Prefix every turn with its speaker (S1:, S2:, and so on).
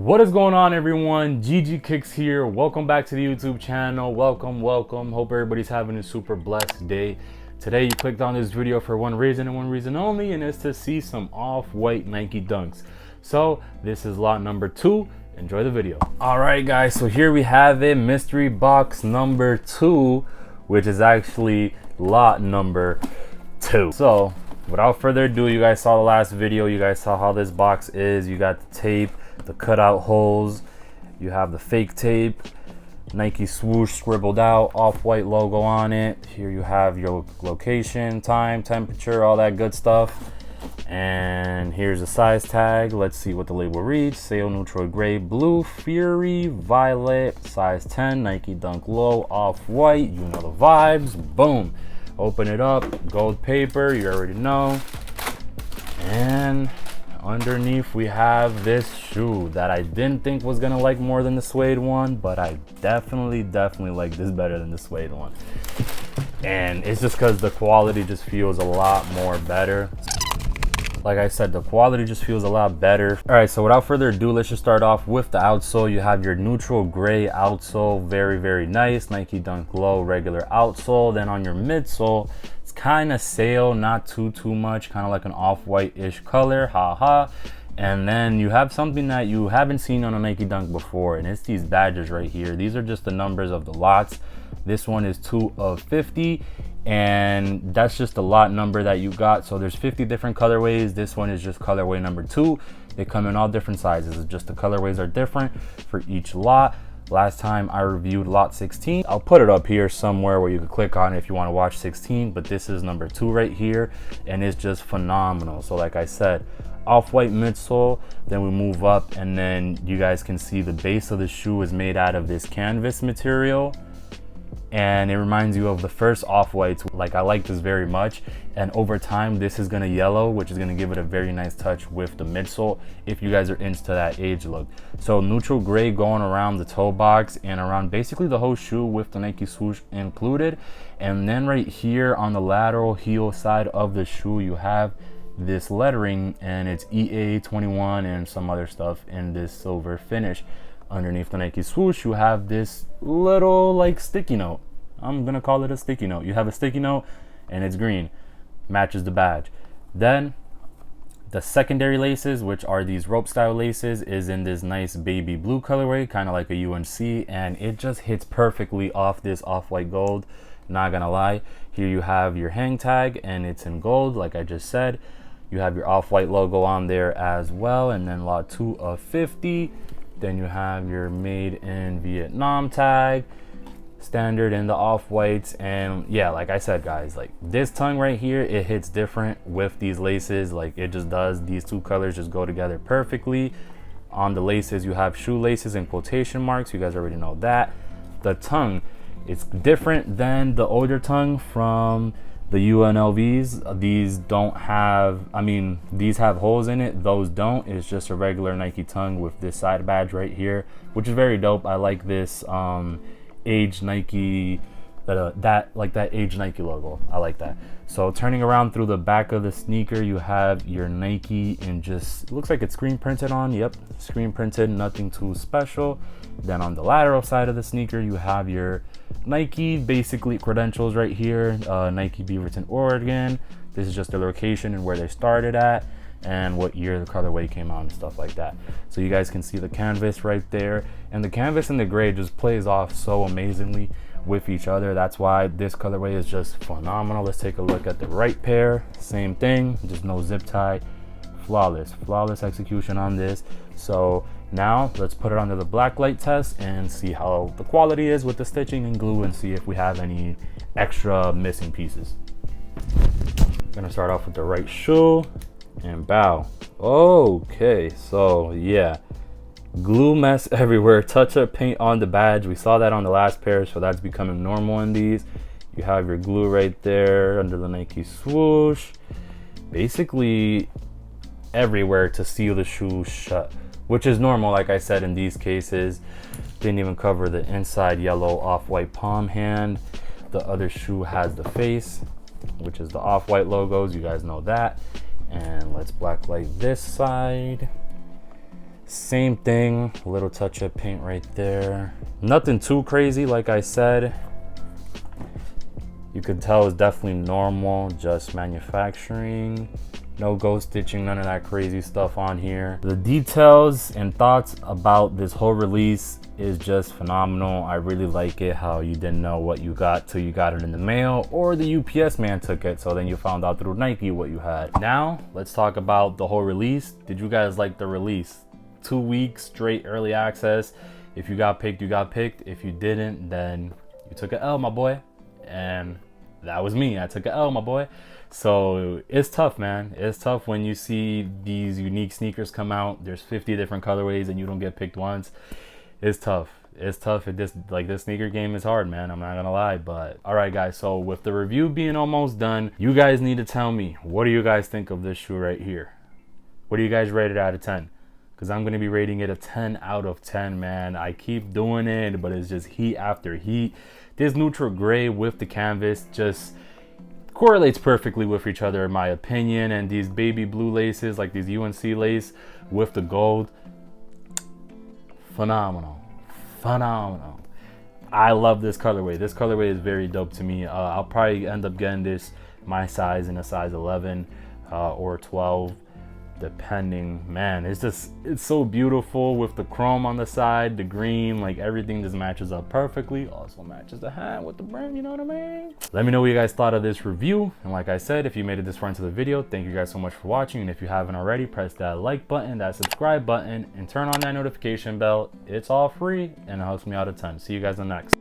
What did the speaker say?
S1: What is going on, everyone? ggkickzz here. Welcome back to the YouTube channel. Welcome. Hope everybody's having a super blessed day. Today you clicked on this video for one reason and one reason only, and it's to see some off-white Nike Dunks. So this is lot number 2. Enjoy the video. All right, guys, so here we have it, mystery box number 2, which is actually lot number 2. So without further ado, you guys saw the last video. You guys saw how this box is. You got the tape, the cutout holes, you have the fake tape, Nike swoosh scribbled out, off-white logo on it. Here you have your location, time, temperature, all that good stuff. And here's a size tag. Let's see what the label reads. Sail neutral gray, blue, fury, violet, size 10, Nike Dunk Low, off-white. You know the vibes. Boom. Open it up, gold paper, you already know. And underneath we have this shoe that I didn't think was gonna like more than the suede one, but I definitely like this better than the suede one. And it's just because the quality just feels a lot more better. Like I said, the quality just feels a lot better. All right, so without further ado, let's just start off with the outsole. You have your neutral gray outsole, very nice, Nike Dunk Low regular outsole. Then on your midsole, it's kind of sail, not too much, kind of like an off-white-ish color, haha. And then you have something that you haven't seen on a Nike Dunk before, and it's these badges right here. These are just the numbers of the lots. This one is 2 of 50, and that's just the lot number that you got. So there's 50 different colorways. This one is just colorway number 2. They come in all different sizes. It's just the colorways are different for each lot. Last time I reviewed lot 16. I'll put it up here somewhere where you can click on it if you want to watch 16, but this is number 2 right here, and it's just phenomenal. So like I said, off-white midsole, then we move up, and then you guys can see the base of the shoe is made out of this canvas material, and it reminds you of the first off-whites. Like, I like this very much, and over time this is gonna yellow, which is gonna give it a very nice touch with the midsole if you guys are into that age look. So neutral gray going around the toe box and around basically the whole shoe with the Nike swoosh included. And then right here on the lateral heel side of the shoe, you have this lettering, and it's EA21 and some other stuff in this silver finish. Underneath the Nike swoosh, you have this little like sticky note. I'm gonna call it a sticky note. You have a sticky note and it's green, matches the badge. Then the secondary laces, which are these rope style laces, is in this nice baby blue colorway, kind of like a UNC, and it just hits perfectly off this off-white gold, not gonna lie. Here you have your hang tag, and it's in gold, like I just said. You have your off-white logo on there as well, and then lot 2 of 50. Then you have your made in Vietnam tag, standard in the off-whites. And yeah, like I said, guys, like this tongue right here, it hits different with these laces. Like it just does. These two colors just go together perfectly. On the laces, you have shoelaces and quotation marks. You guys already know that. The tongue, it's different than the older tongue from the UNLVs. These don't have, I mean, these have holes in it, those don't. It's just a regular Nike tongue with this side badge right here, which is very dope. I like this age Nike, that age Nike logo. I like that. So turning around through the back of the sneaker, you have your Nike, and just, it looks like it's screen printed on. Yep, screen printed, nothing too special. Then on the lateral side of the sneaker, you have your Nike basically credentials right here. Nike Beaverton, Oregon. This is just the location and where they started at, and what year the colorway came out and stuff like that. So you guys can see the canvas right there, and the canvas and the gray just plays off so amazingly with each other. That's why this colorway is just phenomenal. Let's take a look at the right pair. Same thing, just no zip tie. Flawless execution on this. So now let's put it under the black light test and see how the quality is with the stitching and glue, and see if we have any extra missing pieces. I'm gonna start off with the right shoe and bow. Okay, so yeah, glue mess everywhere, touch up paint on the badge. We saw that on the last pair, so that's becoming normal in these. You have your glue right there under the Nike swoosh. Basically everywhere to seal the shoe shut, which is normal, like I said, in these cases. Didn't even cover the inside yellow off-white palm hand. The other shoe has the face, which is the off-white logos. You guys know that. And let's blacklight this side. Same thing, a little touch of paint right there. Nothing too crazy, like I said. You could tell it's definitely normal, just manufacturing. No ghost stitching, none of that crazy stuff on here. The details and thoughts about this whole release is just phenomenal. I really like it, how you didn't know what you got till you got it in the mail, or the UPS man took it, so then you found out through Nike what you had. Now, let's talk about the whole release. Did you guys like the release? 2 weeks straight early access. If you got picked, you got picked. If you didn't, then you took an L, my boy. And that was me. I took an L, my boy. So it's tough, man. It's tough when you see these unique sneakers come out. There's 50 different colorways and you don't get picked once. It's tough. It's tough. This sneaker game is hard, man. I'm not gonna lie. But all right, guys, so with the review being almost done, you guys need to tell me, what do you guys think of this shoe right here? What do you guys rate it out of 10? Because I'm going to be rating it a 10 out of 10, man. I keep doing it, but it's just heat after heat. This neutral gray with the canvas just correlates perfectly with each other, in my opinion. And these baby blue laces, like these UNC lace with the gold, phenomenal. Phenomenal. I love this colorway. This colorway is very dope to me. I'll probably end up getting this my size in a size 11 or 12. Depending, man, it's so beautiful with the chrome on the side, the green, like everything just matches up perfectly. Also matches the hat with the brand, you know what I mean? Let me know what you guys thought of this review. And like I said, if you made it this far into the video, thank you guys so much for watching. And if you haven't already, press that like button, that subscribe button, and turn on that notification bell. It's all free and it helps me out a ton. See you guys in the next.